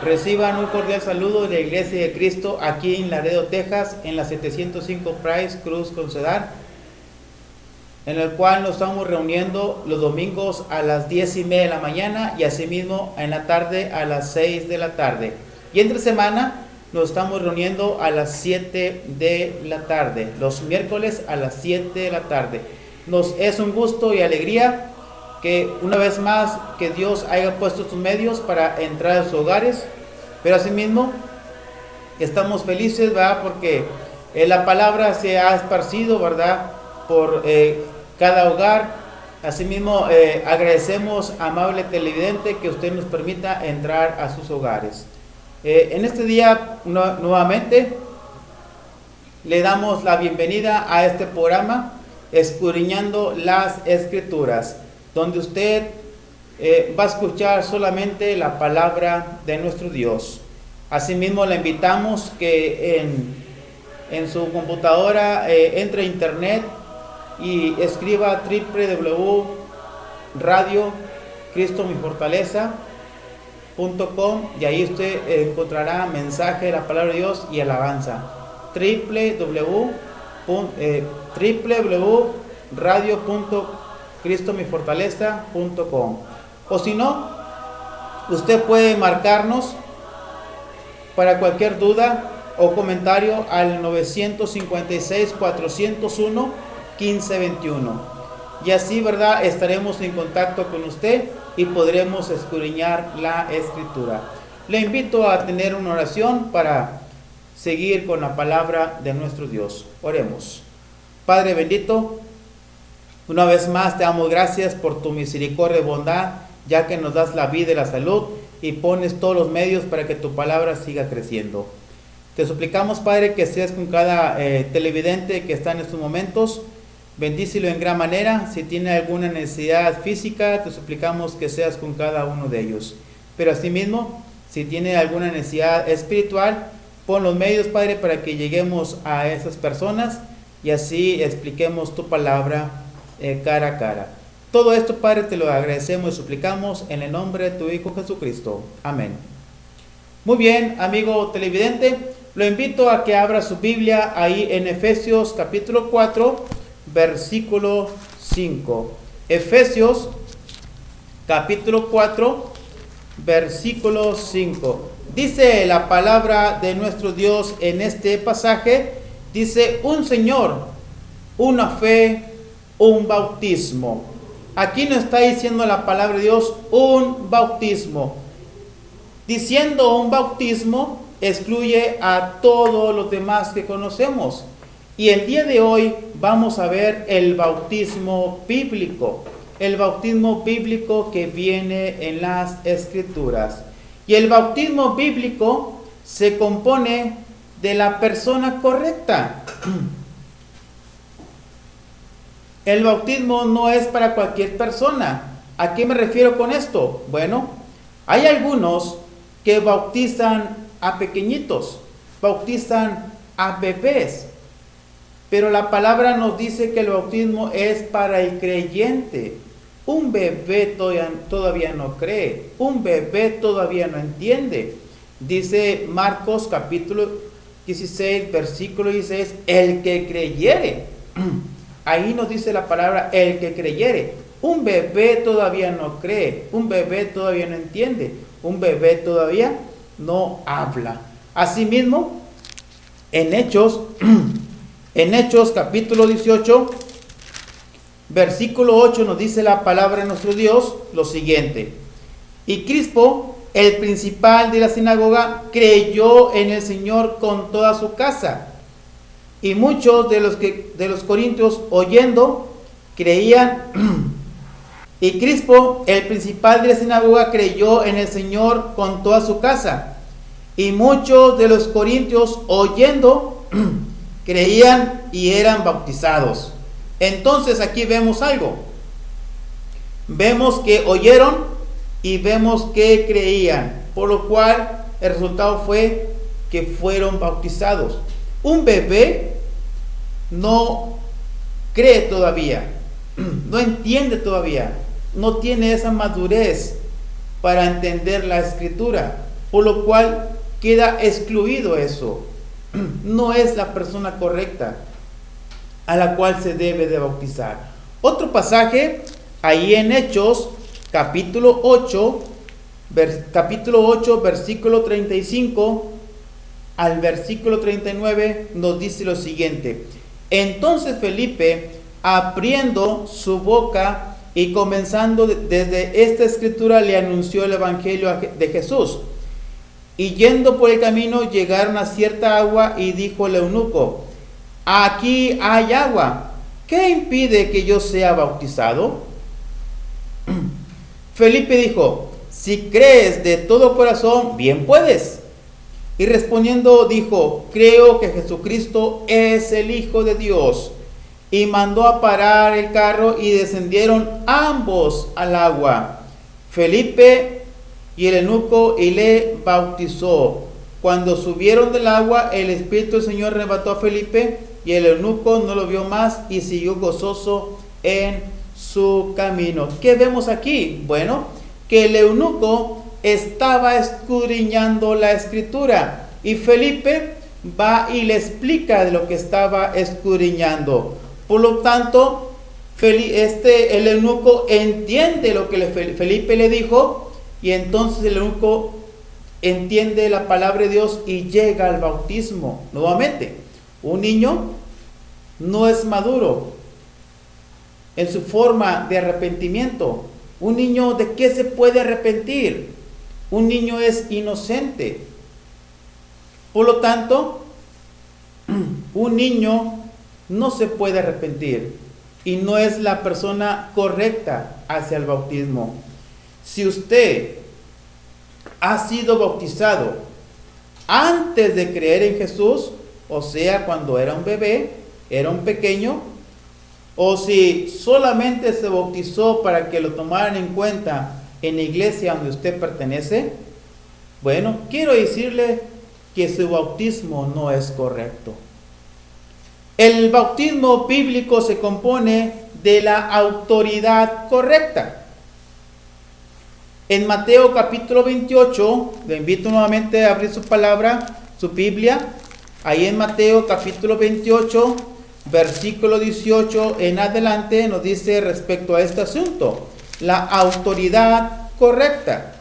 Reciban un cordial saludo de la Iglesia de Cristo aquí en Laredo, Texas, en la 705 Price Cruz con Cedar, en el cual nos estamos reuniendo los domingos a las 10:30 de la mañana y asimismo en la tarde a las 6 de la tarde. Y entre semana nos estamos reuniendo a las 7 de la tarde, los miércoles a las 7 de la tarde. Nos es un gusto y alegría que una vez más que Dios haya puesto sus medios para entrar a sus hogares, pero asimismo estamos felices, ¿verdad? Porque la palabra se ha esparcido, ¿verdad? Por cada hogar. Asimismo agradecemos, amable televidente, que usted nos permita entrar a sus hogares. En este día nuevamente le damos la bienvenida a este programa Escudriñando las Escrituras, donde usted va a escuchar solamente la palabra de nuestro Dios. Asimismo le invitamos que en su computadora entre a internet y escriba www.radio.cristomifortaleza.com y ahí usted encontrará mensaje de la palabra de Dios y alabanza. www.radio.cristomifortaleza.com. O si no, usted puede marcarnos para cualquier duda o comentario al 956-401-1521. Y así, ¿verdad?, estaremos en contacto con usted y podremos escudriñar la Escritura. Le invito a tener una oración para seguir con la palabra de nuestro Dios. Oremos. Padre bendito, una vez más te damos gracias por tu misericordia y bondad, ya que nos das la vida y la salud y pones todos los medios para que tu palabra siga creciendo. Te suplicamos, Padre, que seas con cada televidente que está en estos momentos. Bendícelo en gran manera. Si tiene alguna necesidad física, te suplicamos que seas con cada uno de ellos. Pero asimismo, si tiene alguna necesidad espiritual, pon los medios, Padre, para que lleguemos a esas personas y así expliquemos tu palabra cara a cara. Todo esto, Padre, te lo agradecemos y suplicamos en el nombre de tu Hijo Jesucristo. Amén. Muy bien, amigo televidente, lo invito a que abra su Biblia ahí en Efesios capítulo 4, versículo 5. Efesios capítulo 4, versículo 5. Dice la palabra de nuestro Dios en este pasaje, dice: un Señor, una fe, un bautismo. Aquí nos está diciendo la palabra de Dios un bautismo. Diciendo un bautismo excluye a todos los demás que conocemos. Y el día de hoy vamos a ver el bautismo bíblico. El bautismo bíblico que viene en las Escrituras. Y el bautismo bíblico se compone de la persona correcta. El bautismo no es para cualquier persona. ¿A qué me refiero con esto? Bueno, hay algunos que bautizan a pequeñitos, bautizan a bebés, pero la palabra nos dice que el bautismo es para el creyente. Un bebé todavía no cree, un bebé todavía no entiende. Dice Marcos capítulo 16, versículo 16, el que creyere. Ahí nos dice la palabra el que creyere. Un bebé todavía no cree, un bebé todavía no entiende, un bebé todavía no habla. Asimismo, en Hechos capítulo 18, versículo 8 nos dice la palabra de nuestro Dios lo siguiente: y Crispo, el principal de la sinagoga, creyó en el Señor con toda su casa, y muchos de los corintios oyendo creían. Y Crispo, el principal de la sinagoga, creyó en el Señor con toda su casa, y muchos de los corintios oyendo creían y eran bautizados. Entonces aquí vemos algo. Vemos que oyeron y vemos que creían, por lo cual el resultado fue que fueron bautizados. Un bebé no cree todavía, no entiende todavía, no tiene esa madurez para entender la Escritura. por lo cual queda excluido eso. No es la persona correcta a la cual se debe de bautizar. Otro pasaje, ahí en Hechos, capítulo 8, versículo 35 al versículo 39, nos dice lo siguiente: entonces Felipe, abriendo su boca y comenzando desde esta escritura, le anunció el evangelio de Jesús. Y yendo por el camino, llegaron a cierta agua, y dijo el eunuco: aquí hay agua, ¿qué impide que yo sea bautizado? Felipe dijo: si crees de todo corazón, bien puedes. Y respondiendo dijo: creo que Jesucristo es el Hijo de Dios. Y mandó a parar el carro, y descendieron ambos al agua, Felipe y el eunuco, y le bautizó. Cuando subieron del agua, el Espíritu del Señor arrebató a Felipe, y el eunuco no lo vio más, y siguió gozoso en su camino. ¿Qué vemos aquí? Bueno, que el eunuco estaba escudriñando la escritura, y Felipe va y le explica de lo que estaba escudriñando. Por lo tanto, el eunuco entiende lo que Felipe le dijo, y entonces el eunuco entiende la palabra de Dios y llega al bautismo. Nuevamente, un niño no es maduro en su forma de arrepentimiento. Un niño, ¿de qué se puede arrepentir? Un niño es inocente. Por lo tanto, un niño no se puede arrepentir y no es la persona correcta hacia el bautismo. Si usted ha sido bautizado antes de creer en Jesús, o sea, cuando era un bebé, era un pequeño, o si solamente se bautizó para que lo tomaran en cuenta en la iglesia donde usted pertenece, bueno, quiero decirle que su bautismo no es correcto. El bautismo bíblico se compone de la autoridad correcta. En Mateo capítulo 28, le invito nuevamente a abrir su palabra, su Biblia, ahí en Mateo capítulo 28, versículo 18 en adelante, nos dice respecto a este asunto, la autoridad correcta.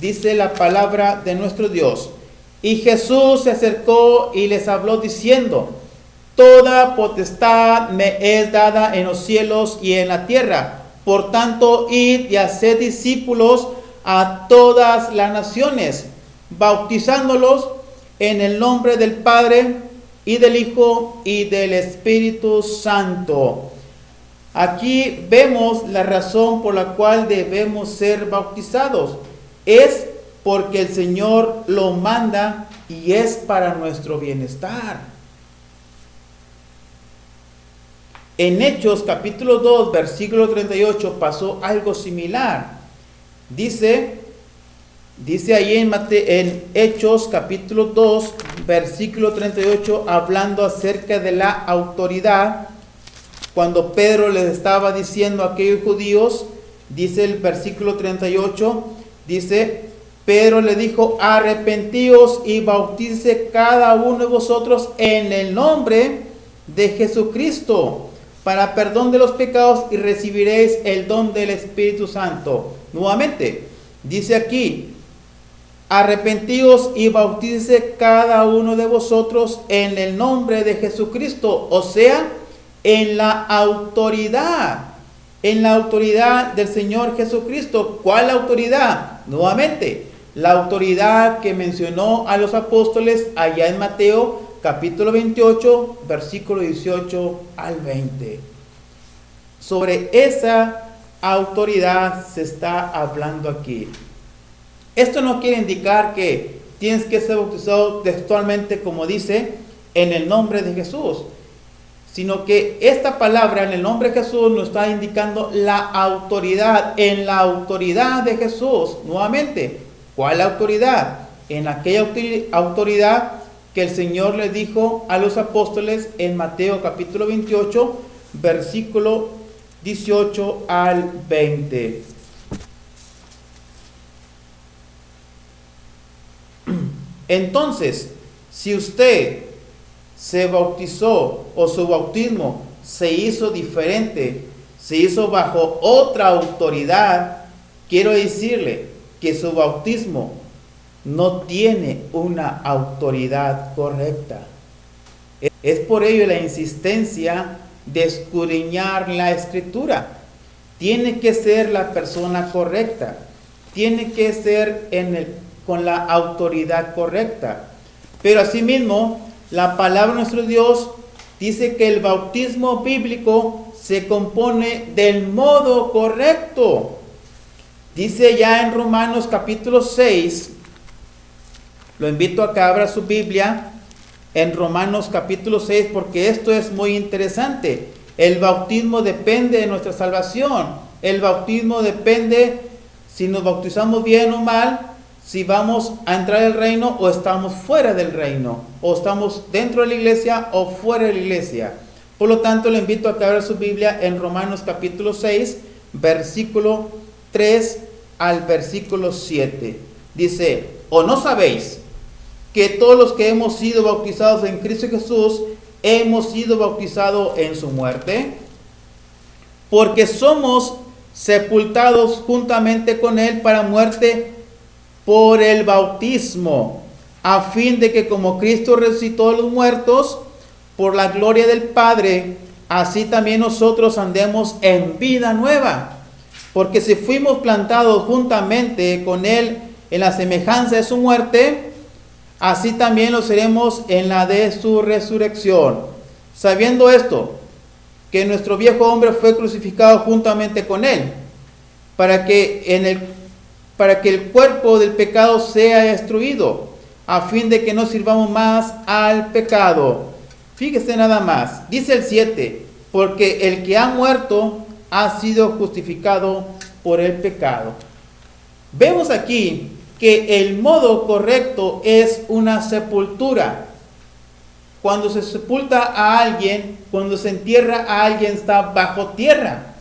Dice la palabra de nuestro Dios: y Jesús se acercó y les habló diciendo: toda potestad me es dada en los cielos y en la tierra. Por tanto, id y haced discípulos a todas las naciones, bautizándolos en el nombre del Padre y del Hijo y del Espíritu Santo. Aquí vemos la razón por la cual debemos ser bautizados. Es porque el Señor lo manda y es para nuestro bienestar. En Hechos capítulo 2, versículo 38 pasó algo similar. Dice ahí en Hechos capítulo 2, versículo 38, hablando acerca de la autoridad, cuando Pedro les estaba diciendo a aquellos judíos, dice el versículo 38, dice: Pedro le dijo: arrepentíos y bautícese cada uno de vosotros en el nombre de Jesucristo para perdón de los pecados, y recibiréis el don del Espíritu Santo. Nuevamente, dice aquí: arrepentíos y bautícese cada uno de vosotros en el nombre de Jesucristo, o sea, en la autoridad del Señor Jesucristo. ¿Cuál autoridad? Nuevamente, la autoridad que mencionó a los apóstoles allá en Mateo capítulo 28, versículo 18 al 20. Sobre esa autoridad se está hablando aquí. Esto no quiere indicar que tienes que ser bautizado textualmente, como dice, en el nombre de Jesús, sino que esta palabra, en el nombre de Jesús, nos está indicando la autoridad, en la autoridad de Jesús. Nuevamente, ¿cuál autoridad? En aquella autoridad que el Señor le dijo a los apóstoles en Mateo capítulo 28, versículo 18 al 20. Entonces, si usted se bautizó o su bautismo se hizo diferente, se hizo bajo otra autoridad, quiero decirle que su bautismo no tiene una autoridad correcta. Es por ello la insistencia de escudriñar la Escritura. Tiene que ser la persona correcta, tiene que ser con la autoridad correcta. Pero asimismo, la palabra de nuestro Dios dice que el bautismo bíblico se compone del modo correcto. Dice ya en Romanos capítulo 6, lo invito a que abra su Biblia en Romanos capítulo 6, porque esto es muy interesante. El bautismo depende de nuestra salvación. El bautismo depende si nos bautizamos bien o mal, si vamos a entrar al reino o estamos fuera del reino, o estamos dentro de la iglesia o fuera de la iglesia. Por lo tanto, le invito a que abra su Biblia en Romanos capítulo 6, versículo 3 al versículo 7. Dice: ¿o no sabéis que todos los que hemos sido bautizados en Cristo Jesús hemos sido bautizados en su muerte? Porque somos sepultados juntamente con él para muerte por el bautismo, a fin de que como Cristo resucitó a los muertos por la gloria del Padre, así también nosotros andemos en vida nueva. Porque si fuimos plantados juntamente con él en la semejanza de su muerte, así también lo seremos en la de su resurrección. Sabiendo esto, que nuestro viejo hombre fue crucificado juntamente con él, para que el cuerpo del pecado sea destruido, a fin de que no sirvamos más al pecado. Fíjese nada más, dice el 7, porque el que ha muerto ha sido justificado por el pecado. Vemos aquí que el modo correcto es una sepultura. Cuando se sepulta a alguien, cuando se entierra a alguien, está bajo tierra.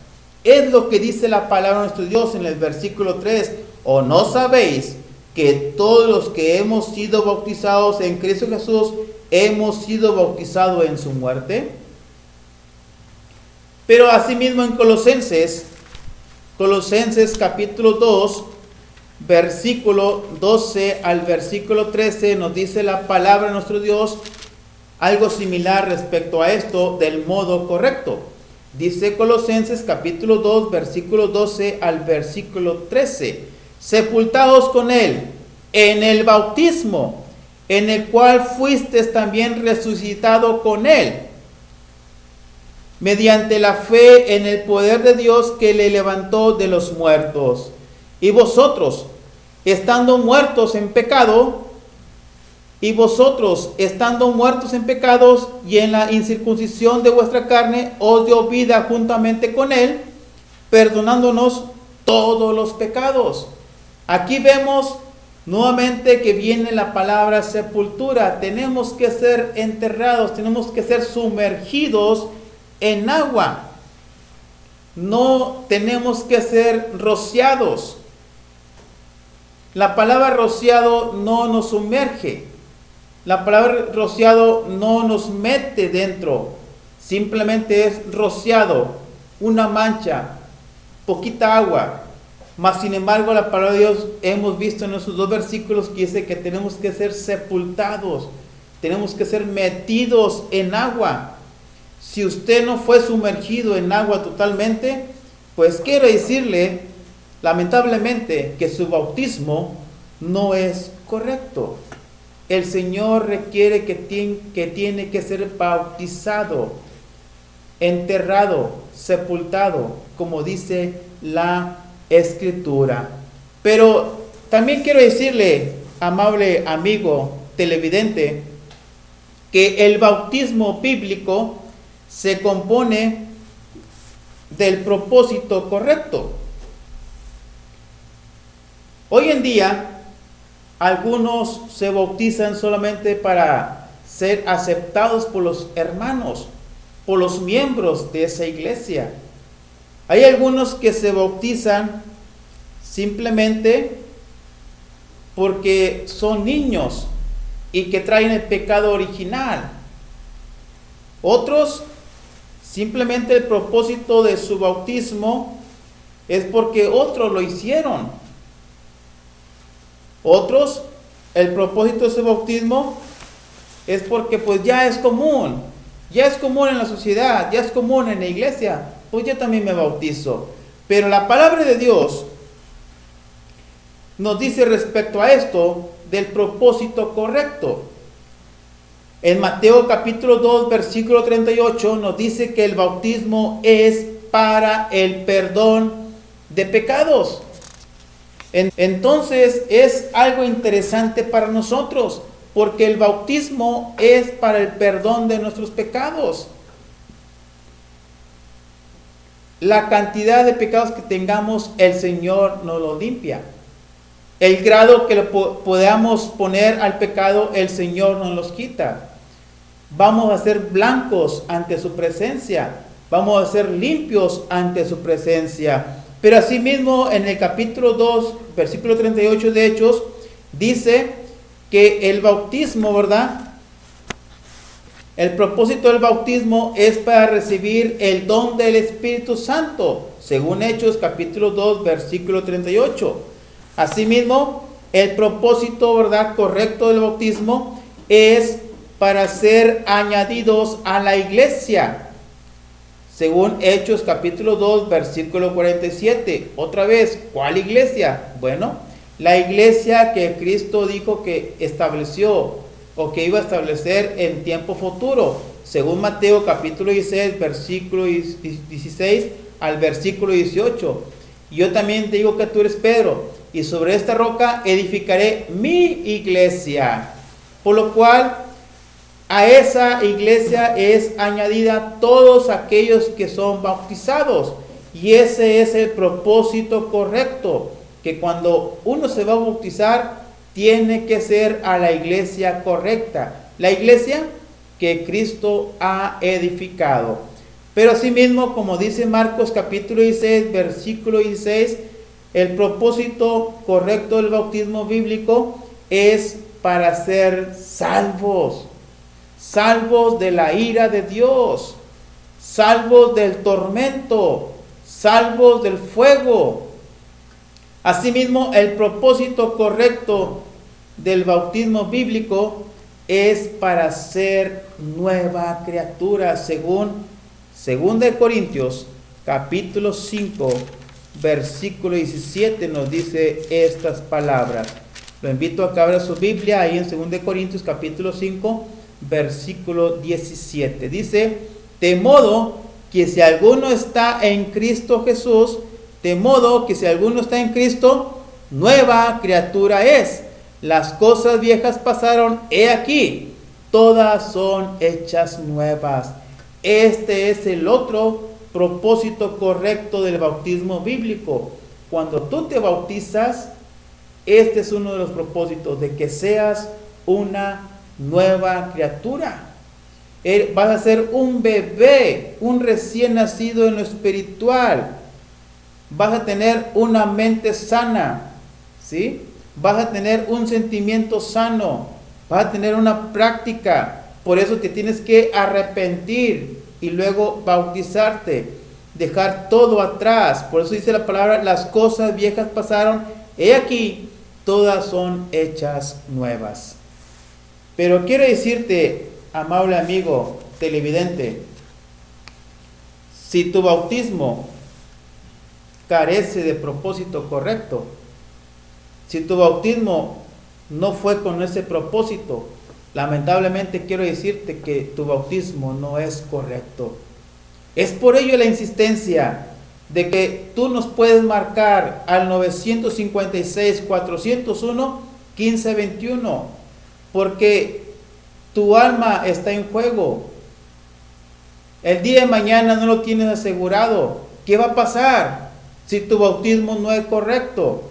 Es lo que dice la palabra de nuestro Dios en el versículo 3. ¿O no sabéis que todos los que hemos sido bautizados en Cristo Jesús hemos sido bautizados en su muerte? Pero asimismo en Colosenses capítulo 2, versículo 12 al versículo 13, nos dice la palabra de nuestro Dios algo similar respecto a esto del modo correcto. Dice Colosenses capítulo 2, versículo 12 al versículo 13. Sepultados con él en el bautismo, en el cual fuisteis también resucitado con él, mediante la fe en el poder de Dios que le levantó de los muertos. Y vosotros, estando muertos en pecados y en la incircuncisión de vuestra carne, os dio vida juntamente con él, perdonándonos todos los pecados. Aquí vemos nuevamente que viene la palabra sepultura. Tenemos que ser enterrados, tenemos que ser sumergidos en agua. No tenemos que ser rociados. La palabra rociado no nos sumerge. La palabra rociado no nos mete dentro. Simplemente es rociado, una mancha, poquita agua. Mas sin embargo, la palabra de Dios hemos visto en esos dos versículos que dice que tenemos que ser sepultados, tenemos que ser metidos en agua. Si usted no fue sumergido en agua totalmente, pues quiero decirle, lamentablemente, que su bautismo no es correcto. El Señor requiere que tiene que ser bautizado, enterrado, sepultado, como dice la Escritura. Pero también quiero decirle, amable amigo televidente, que el bautismo bíblico se compone del propósito correcto. Hoy en día, algunos se bautizan solamente para ser aceptados por los hermanos, por los miembros de esa iglesia. Hay algunos que se bautizan simplemente porque son niños y que traen el pecado original. Otros, simplemente el propósito de su bautismo es porque otros lo hicieron. Otros, el propósito de su bautismo es porque pues ya es común en la sociedad, ya es común en la iglesia, pues yo también me bautizo. Pero la palabra de Dios nos dice respecto a esto del propósito correcto. En Mateo capítulo 2, versículo 38 nos dice que el bautismo es para el perdón de pecados. Entonces es algo interesante para nosotros, porque el bautismo es para el perdón de nuestros pecados. La cantidad de pecados que tengamos, el Señor nos lo limpia. El grado que le podamos poner al pecado, el Señor nos los quita. Vamos a ser blancos ante su presencia. Vamos a ser limpios ante su presencia. Pero asimismo, en el capítulo 2, versículo 38 de Hechos, dice que el bautismo, ¿verdad? El propósito del bautismo es para recibir el don del Espíritu Santo, según Hechos capítulo 2, versículo 38. Asimismo, el propósito, ¿verdad?, correcto del bautismo es para ser añadidos a la iglesia, según Hechos capítulo 2, versículo 47. Otra vez, ¿cuál iglesia? Bueno, la iglesia que Cristo dijo que estableció o que iba a establecer en tiempo futuro, según Mateo capítulo 16, versículo 16 al versículo 18. Yo también te digo que tú eres Pedro, y sobre esta roca edificaré mi iglesia. Por lo cual, a esa iglesia es añadida todos aquellos que son bautizados. Y ese es el propósito correcto, que cuando uno se va a bautizar, tiene que ser a la iglesia correcta, la iglesia que Cristo ha edificado. Pero asimismo, como dice Marcos capítulo 16, versículo 16, el propósito correcto del bautismo bíblico es para ser salvos, salvos de la ira de Dios, salvos del tormento, salvos del fuego. Asimismo, el propósito correcto del bautismo bíblico es para ser nueva criatura, según 2 Corintios capítulo 5, versículo 17 nos dice estas palabras. Lo invito a que abra su Biblia ahí en 2 Corintios capítulo 5, versículo 17. Dice: de modo que si alguno está en Cristo Jesús, de modo que si alguno está en Cristo, nueva criatura es. Las cosas viejas pasaron, he aquí, todas son hechas nuevas. Este es el otro propósito correcto del bautismo bíblico. Cuando tú te bautizas, este es uno de los propósitos, de que seas una nueva criatura. Vas a ser un bebé, un recién nacido en lo espiritual. Vas a tener una mente sana, ¿sí? Vas a tener un sentimiento sano, vas a tener una práctica. Por eso te tienes que arrepentir y luego bautizarte, dejar todo atrás. Por eso dice la palabra: las cosas viejas pasaron, he aquí, todas son hechas nuevas. Pero quiero decirte, amable amigo televidente, si tu bautismo carece de propósito correcto, si tu bautismo no fue con ese propósito, lamentablemente quiero decirte que tu bautismo no es correcto. Es por ello la insistencia de que tú nos puedes marcar al 956-401-1521, porque tu alma está en juego. El día de mañana no lo tienes asegurado. ¿Qué va a pasar si tu bautismo no es correcto?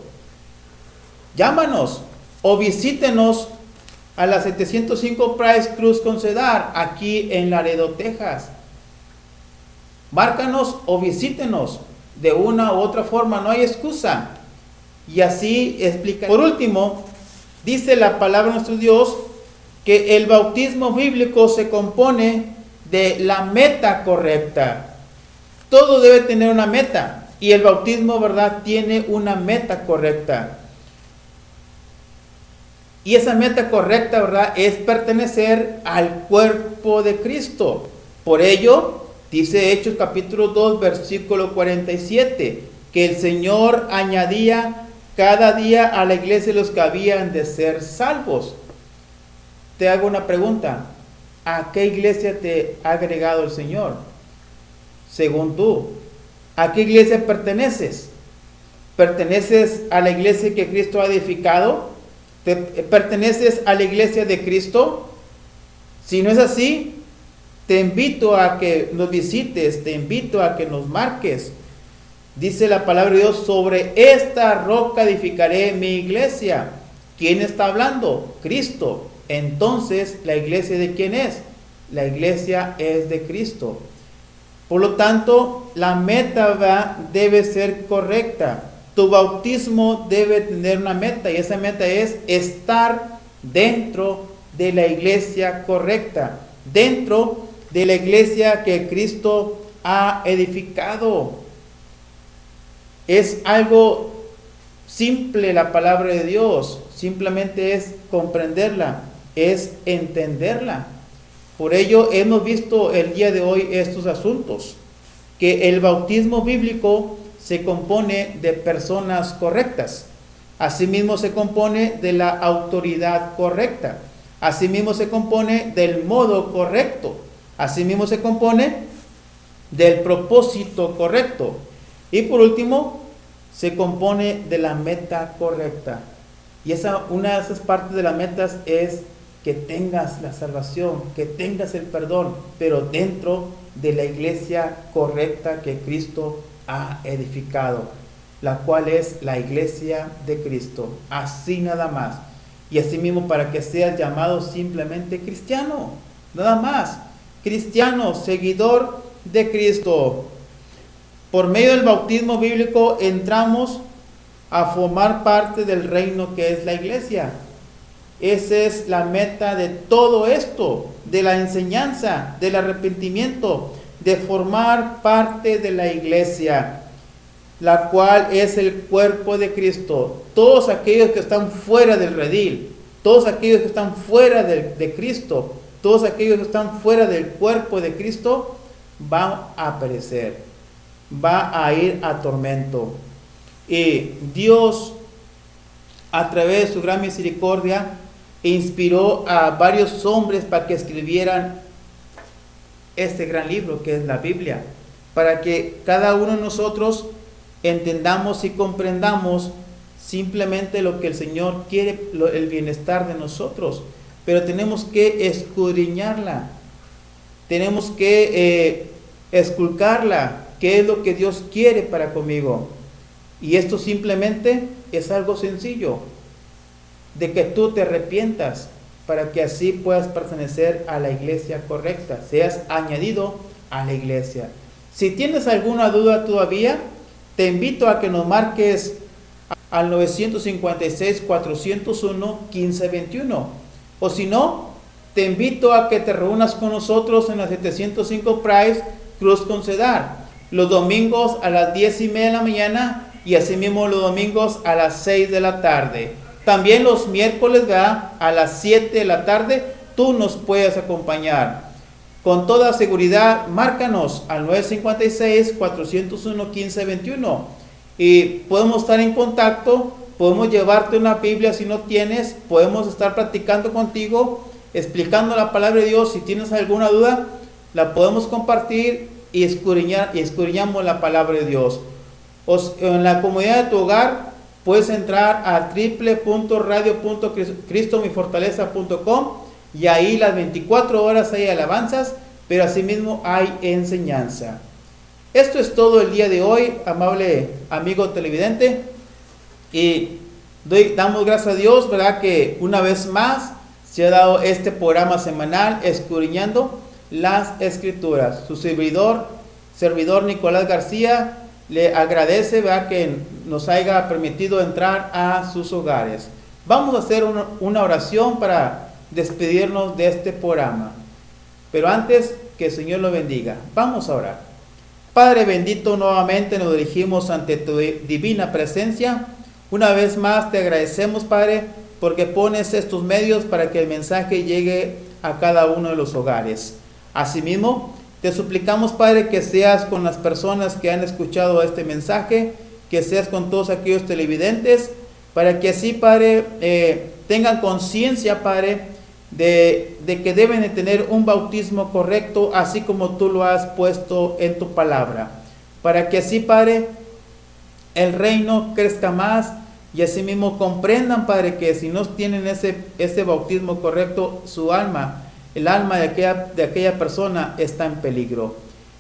Llámanos o visítenos a la 705 Price Cruz con Cedar, aquí en Laredo, Texas. Márcanos o visítenos. De una u otra forma, no hay excusa. Y así explica. Por último, dice la palabra de nuestro Dios que el bautismo bíblico se compone de la meta correcta. Todo debe tener una meta, y el bautismo, ¿verdad?, tiene una meta correcta. Y esa meta correcta, ¿verdad?, es pertenecer al cuerpo de Cristo. Por ello, dice Hechos capítulo 2, versículo 47, que el Señor añadía cada día a la iglesia los que habían de ser salvos. Te hago una pregunta: ¿a qué iglesia te ha agregado el Señor? Según tú, ¿a qué iglesia perteneces? ¿Perteneces a la iglesia que Cristo ha edificado? ¿Perteneces a la iglesia de Cristo? Si no es así, te invito a que nos visites, te invito a que nos marques. Dice la palabra de Dios: sobre esta roca edificaré mi iglesia. ¿Quién está hablando? Cristo. Entonces, ¿la iglesia de quién es? La iglesia es de Cristo. Por lo tanto, la meta debe ser correcta. Tu bautismo debe tener una meta, y esa meta es estar dentro de la iglesia correcta, dentro de la iglesia que Cristo ha edificado. Es algo simple la palabra de Dios, simplemente es comprenderla, es entenderla. Por ello hemos visto el día de hoy estos asuntos, que el bautismo bíblico se compone de personas correctas, asimismo se compone de la autoridad correcta, asimismo se compone del modo correcto, asimismo se compone del propósito correcto, y por último se compone de la meta correcta. Y una de esas partes de las metas es que tengas la salvación, que tengas el perdón, pero dentro de la iglesia correcta que Cristo ha edificado, la cual es la iglesia de Cristo. Así nada más. Y así mismo, para que seas llamado simplemente cristiano, nada más, cristiano, seguidor de Cristo. Por medio del bautismo bíblico entramos a formar parte del reino que es la iglesia. Esa es la meta de todo esto, de la enseñanza, del arrepentimiento, de formar parte de la iglesia, la cual es el cuerpo de Cristo. Todos aquellos que están fuera del redil, todos aquellos que están fuera de Cristo, todos aquellos que están fuera del cuerpo de Cristo, van a perecer, va a ir a tormento. Y Dios, a través de su gran misericordia, inspiró a varios hombres para que escribieran este gran libro que es la Biblia, para que cada uno de nosotros entendamos y comprendamos simplemente lo que el Señor quiere, el bienestar de nosotros. Pero tenemos que escudriñarla, tenemos que esculcarla, qué es lo que Dios quiere para conmigo. Y esto simplemente es algo sencillo, de que tú te arrepientas, para que así puedas pertenecer a la iglesia correcta, seas añadido a la iglesia. Si tienes alguna duda todavía, te invito a que nos marques al 956-401-1521, o si no, te invito a que te reúnas con nosotros en la 705 Price, Cruz con Cedar, los domingos a las 10:30 de la mañana, y asimismo los domingos a las 6 de la tarde. También los miércoles, ¿verdad?, a las 7 de la tarde, tú nos puedes acompañar. Con toda seguridad, márcanos al 956-401-1521 y podemos estar en contacto, podemos llevarte una Biblia si no tienes, podemos estar platicando contigo, explicando la palabra de Dios. Si tienes alguna duda, la podemos compartir y escudriñamos la palabra de Dios. En la comodidad de tu hogar puedes entrar a www.radio.cristomifortaleza.com y ahí las 24 horas hay alabanzas, pero asimismo hay enseñanza. Esto es todo el día de hoy, amable amigo televidente, y damos gracias a Dios, ¿verdad?, que una vez más se ha dado este programa semanal escudriñando las Escrituras. Su servidor Nicolás García le agradece, ¿verdad?, que nos haya permitido entrar a sus hogares. Vamos a hacer una oración para despedirnos de este programa. Pero antes, que el Señor lo bendiga. Vamos a orar. Padre bendito, nuevamente nos dirigimos ante tu divina presencia. Una vez más te agradecemos, Padre, porque pones estos medios para que el mensaje llegue a cada uno de los hogares. Asimismo, te suplicamos, Padre, que seas con las personas que han escuchado este mensaje, que seas con todos aquellos televidentes, para que así, Padre, tengan conciencia, Padre, de que deben de tener un bautismo correcto, así como tú lo has puesto en tu palabra, para que así, Padre, el reino crezca más, y así mismo comprendan, Padre, que si no tienen ese bautismo correcto, su alma, el alma de aquella persona está en peligro.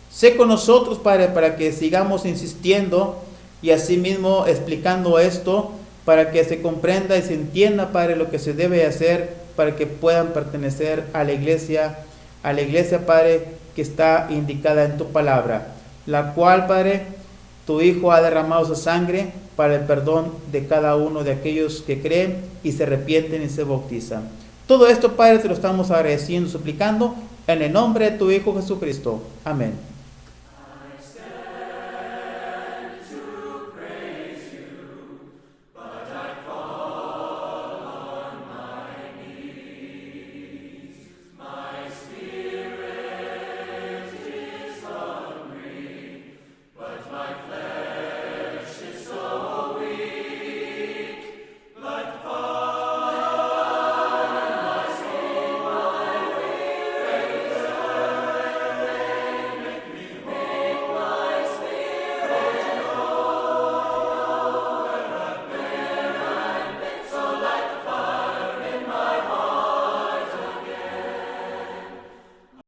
Sé con nosotros, Padre, para que sigamos insistiendo y así mismo explicando esto, para que se comprenda y se entienda, Padre, lo que se debe hacer para que puedan pertenecer a la iglesia, Padre, que está indicada en tu palabra, la cual, Padre, tu Hijo ha derramado su sangre para el perdón de cada uno de aquellos que creen y se arrepienten y se bautizan. Todo esto, Padre, te lo estamos agradeciendo, suplicando en el nombre de tu Hijo Jesucristo. Amén.